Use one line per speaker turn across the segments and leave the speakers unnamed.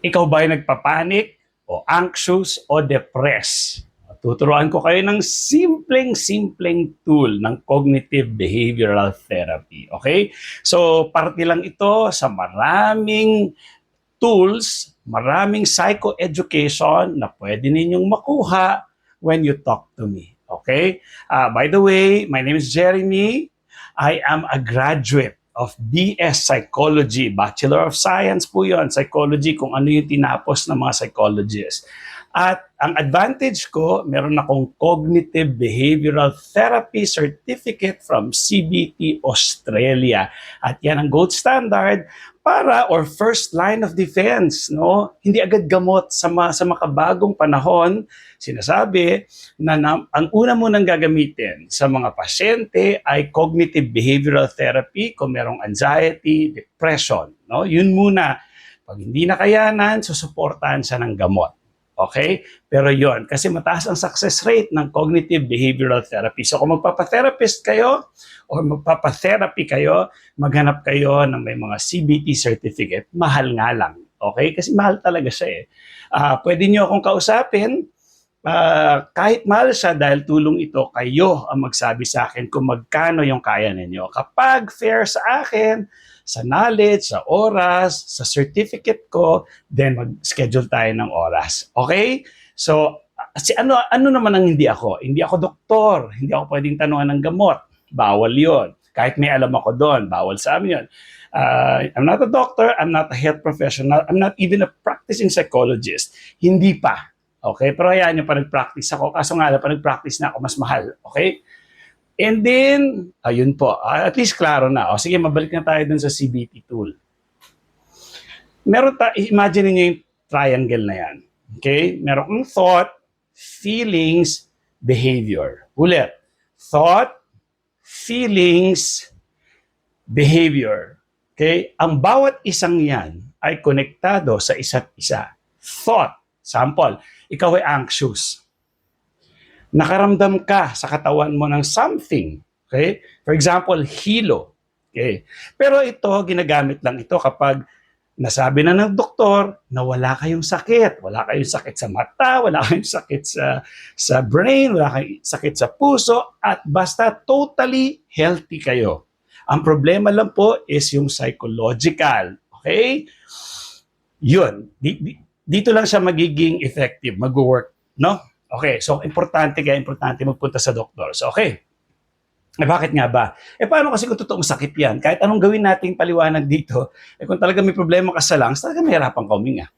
Ikaw ba ay nagpapanik o anxious o depressed? Tuturuan ko kayo ng simpleng tool ng cognitive behavioral therapy. Okay? So, parte lang ito sa maraming tools, maraming psychoeducation na pwede ninyong makuha when you talk to me. Okay? By the way, my name is Jeremy. I am a graduate of BS Psychology. Bachelor of Science po yun, Psychology, kung ano yung tinapos ng mga psychologists. At ang advantage ko, meron akong Cognitive Behavioral Therapy Certificate from CBT Australia. At yan ang gold standard para or first line of defense, no? Hindi agad gamot sa makabagong panahon. Sinasabi na ang una mo nang gagamitin sa mga pasyente ay cognitive behavioral therapy kung merong anxiety, depression, no? Yun muna. Pag hindi na kayanan, susuportahan siya ng gamot. Okay? Pero yon kasi mataas ang success rate ng cognitive behavioral therapy. So kung magpapatherapist kayo o magpapatherapy kayo, maghanap kayo ng may mga CBT certificate. Mahal nga lang. Okay? Kasi mahal talaga siya eh. Pwede nyo akong kausapin. Kahit mahal siya dahil tulong ito, kayo ang magsabi sa akin kung magkano yung kaya ninyo. Kapag fair sa akin, sa knowledge, sa oras, sa certificate ko, then mag-schedule tayo ng oras. Okay? So, ano naman ang hindi ako? Hindi ako doktor. Hindi ako pwedeng tanungan ng gamot. Bawal yon. Kahit may alam ako doon, bawal sa amin yun. I'm not a doctor, I'm not a health professional, I'm not even a practicing psychologist. Hindi pa. Okay? Pero hayaan nyo pa nag-practice ako. Kaso nga lang, pa nag-practice na ako, mas mahal. Okay? And then, ayun po, at least klaro na. O sige, mabalik na tayo dun sa CBT tool. Imagine niyo yung triangle na yan. Okay? Meron kang thought, feelings, behavior. Ulit. Thought, feelings, behavior. Okay? Ang bawat isang yan ay konektado sa isa't isa. Thought, sample, ikaw ay anxious. Nakaramdam ka sa katawan mo ng something. Okay? For example, hilo. Okay? Pero ito, ginagamit lang ito kapag nasabi na ng doktor na wala kayong sakit. Wala kayong sakit sa mata, wala kayong sakit sa brain, wala kayong sakit sa puso, at basta totally healthy kayo. Ang problema lang po is yung psychological. Okay? Yun. Dito lang siya magiging effective, mag-work. No? Okay, so importante magpunta sa doktor. So okay, bakit nga ba? Paano kasi kung totoong sakit yan? Kahit anong gawin nating paliwanag dito, kung talaga may problema ka sa lungs, talaga mahirapan ka huminga.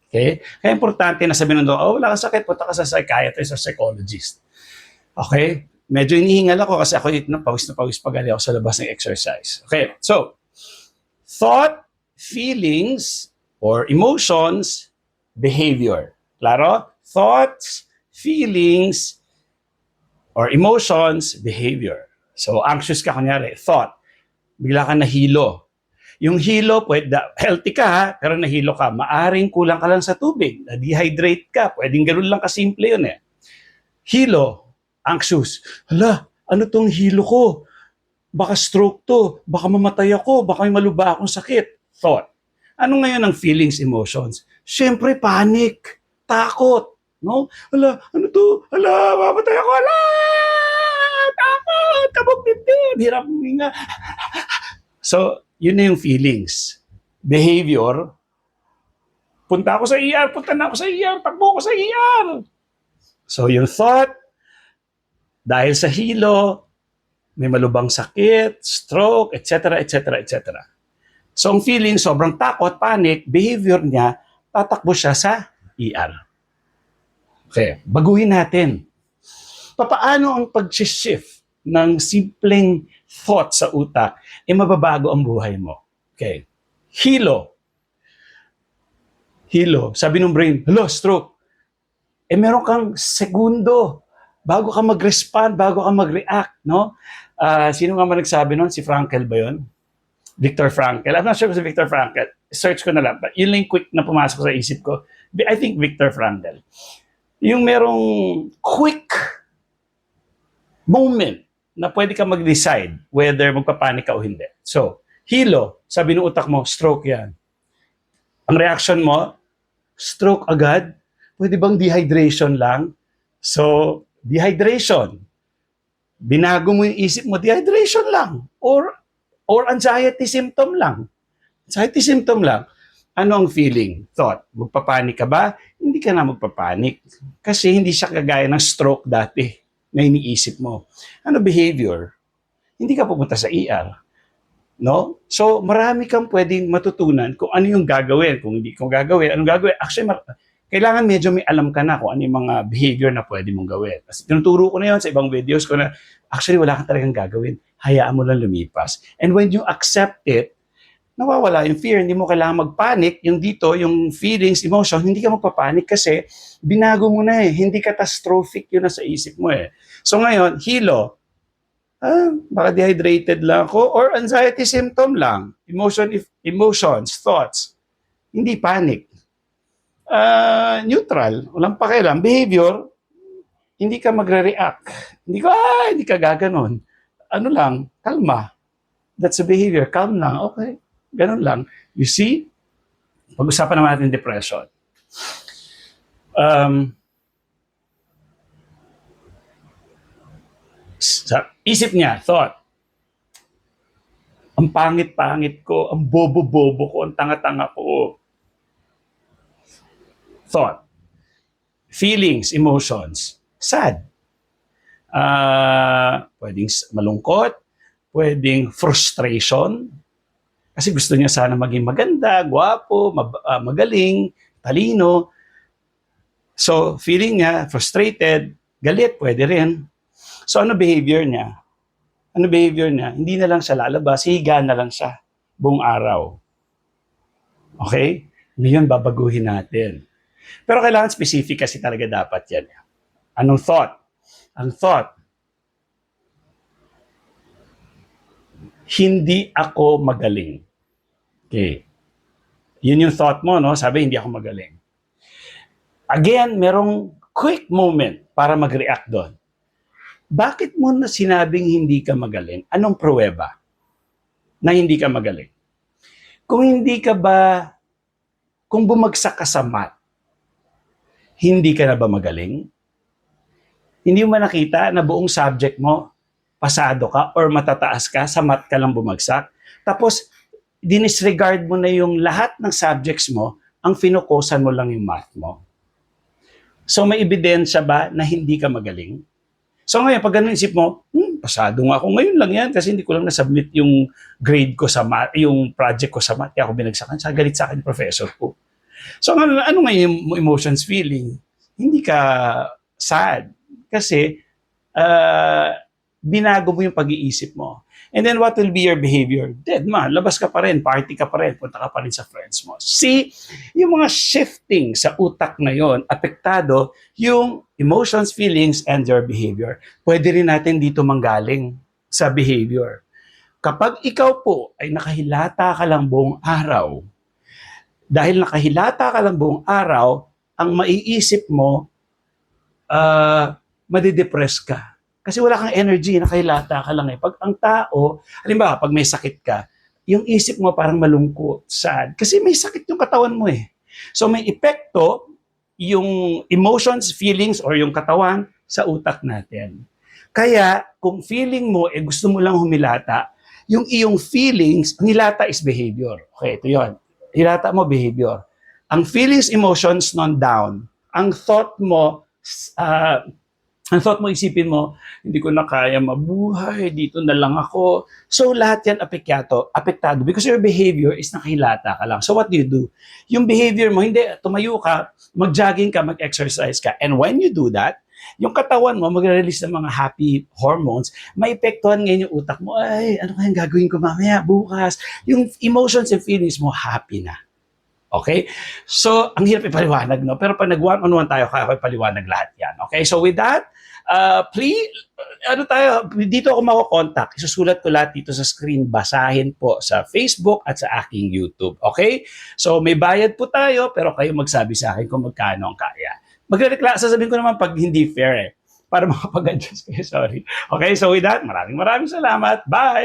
Okay? Kaya importante na sabihin ng doktor, wala kang sakit, punta ka sa psychiatrist or psychologist. Okay? Medyo inihingal ako kasi ako pawis na pawis pag ako sa labas ng exercise. Okay, so, thought, feelings, or emotions, behavior. Klaro? Thoughts, feelings, or emotions, behavior. So, anxious ka, kunyari, thought, bigla ka nahilo. Yung hilo, healthy ka ha, pero nahilo ka, maaring kulang ka lang sa tubig, na-dehydrate ka, pwedeng ganun lang kasimple yun eh. Hilo, anxious, hala, ano tong hilo ko? Baka stroke to, baka mamatay ako, baka may maluba akong sakit. Thought. Ano ngayon ang feelings, emotions? Siyempre, panic, takot. No? Hala, ano to? Hala, mamatay ako. Hala, takot, kabog dibdib, hirap huminga. So, yun na yung feelings. Behavior, punta ako sa ER, punta na ako sa ER, takbo ako sa ER. So, yung thought, dahil sa hilo, may malubang sakit, stroke, etc., etc., etc. So, ang feeling, sobrang takot, panic, behavior niya, tatakbo siya sa ER. Okay, baguhin natin. Paano ang pag-shift ng simpleng thought sa utak, mababago ang buhay mo? Okay. Hilo. Hilo. Sabi ng brain, hello, stroke. Meron kang segundo bago ka mag-respond, bago ka mag-react, no? Sino nga man nagsabi nun? Si Frankl ba yun? Viktor Frankl. I'm not sure kung si Viktor Frankl. Search ko na lang. But yun lang quick na pumasok sa isip ko. I think Viktor Frankl. Yung merong quick moment na pwede ka mag-decide whether magpapanik ka o hindi. So, hilo, sabi ng utak mo, stroke yan. Ang reaction mo, Stroke agad? Pwede bang dehydration lang? So, dehydration. Binago mo yung isip mo, dehydration lang. Or anxiety symptom lang. Anxiety symptom lang. Ano ang feeling? Thought. Magpapanik ka ba? Hindi ka na magpapanik. Kasi hindi siya kagaya ng stroke dati na iniisip mo. Ano behavior? Hindi ka pupunta sa ER. No? So, marami kang pwedeng matutunan kung ano yung gagawin. Kung hindi ko gagawin, anong gagawin? Actually, kailangan medyo may alam ka na kung ano yung mga behavior na pwede mong gawin. Kasi tinuturo ko na yun sa ibang videos ko na actually wala kang talagang gagawin. Hayaan mo lang lumipas. And when you accept it, nawawala yung fear. Hindi mo kailangan magpanic. Yung dito, yung feelings, emotion, hindi ka magpapanik kasi binago mo na eh. Hindi catastrophic yun na sa isip mo eh. So ngayon, hilo. Baka dehydrated lang ako or anxiety symptom lang. Emotions, thoughts. Hindi panic. Neutral. Walang pakialam. Behavior, hindi ka magre-react. Hindi ka gaganon. Ano lang, kalma. That's a behavior. Calm lang. Okay. Ganun lang. You see? Pag-usapan naman natin depression. Sa isip niya, thought, ang pangit-pangit ko, ang bobo-bobo ko, ang tanga-tanga ko. Thought. Feelings, emotions. Sad. Pwedeng malungkot, pwedeng frustration, kasi gusto niya sana maging maganda, gwapo, magaling, talino. So, feeling niya, frustrated, galit, pwede rin. So, ano behavior niya? Ano behavior niya? Hindi na lang siya lalabas, higa na lang siya buong araw. Okay? Ngayon, babaguhin natin. Pero kailangan specific kasi talaga dapat yan. Anong thought? Ang thought, hindi ako magaling. Okay. Yun yung thought mo, no? Sabi, hindi ako magaling. Again, merong quick moment para mag-react doon. Bakit mo na sinabing hindi ka magaling? Anong pruweba na hindi ka magaling? Kung bumagsak ka sa math, hindi ka na ba magaling? Hindi mo nakita na buong subject mo, pasado ka or matataas ka, sa math ka lang bumagsak? Tapos, dinisregard mo na yung lahat ng subjects mo, ang finukusan mo lang yung math mo. So may ebidensya ba na hindi ka magaling? So ngayon, pag ganun isip mo, pasado nga ako ngayon lang yan kasi hindi ko lang na-submit yung grade ko sa math, yung project ko sa math, kaya ako binagsakan, galit sa akin yung professor ko. So ano ngayon yung emotions, feeling? Hindi ka sad kasi binago mo yung pag-iisip mo. And then what will be your behavior? Dead man, labas ka pa rin, party ka pa rin, punta ka pa rin sa friends mo. See, yung mga shifting sa utak na yon, apektado yung emotions, feelings, and your behavior. Pwede rin natin dito manggaling sa behavior. Kapag ikaw po ay nakahilata ka lang buong araw, dahil nakahilata ka lang buong araw, ang maiisip mo, madidepress ka. Kasi wala kang energy, nakahilata ka lang eh. Pag ang tao, halimbawa, pag may sakit ka, yung isip mo parang malungkot, sad. Kasi may sakit yung katawan mo eh. So may epekto yung emotions, feelings, or yung katawan sa utak natin. Kaya, kung feeling mo, gusto mo lang humilata, yung iyong feelings, ang hilata is behavior. Okay, ito yun. Hilata mo, behavior. Ang feelings, emotions, non-down. Ang thought mo, isipin mo, hindi ko na kaya mabuhay, dito na lang ako. So lahat yan apektado because your behavior is nakahilata ka lang. So what do? Yung behavior mo, hindi, tumayo ka, mag-jogging ka, mag-exercise ka. And when you do that, yung katawan mo magre-release ng mga happy hormones, maepektuhan ngayon yung utak mo, ay, ano kayang gagawin ko mamaya, bukas. Yung emotions and feelings mo, happy na. Okay? So, ang hirap ipaliwanag, no? Pero pag nag-one-on-one tayo, kaya ko ipaliwanag lahat yan. Okay? So, with that, please, dito ako mako-contact. Isusulat ko lahat dito sa screen. Basahin po sa Facebook at sa aking YouTube. Okay? So, may bayad po tayo, pero kayo magsabi sa akin kung magkano ang kaya. Sasabihin ko naman pag hindi fair eh. Para makapag-adjust kayo, sorry. Okay? So, with that, maraming salamat. Bye!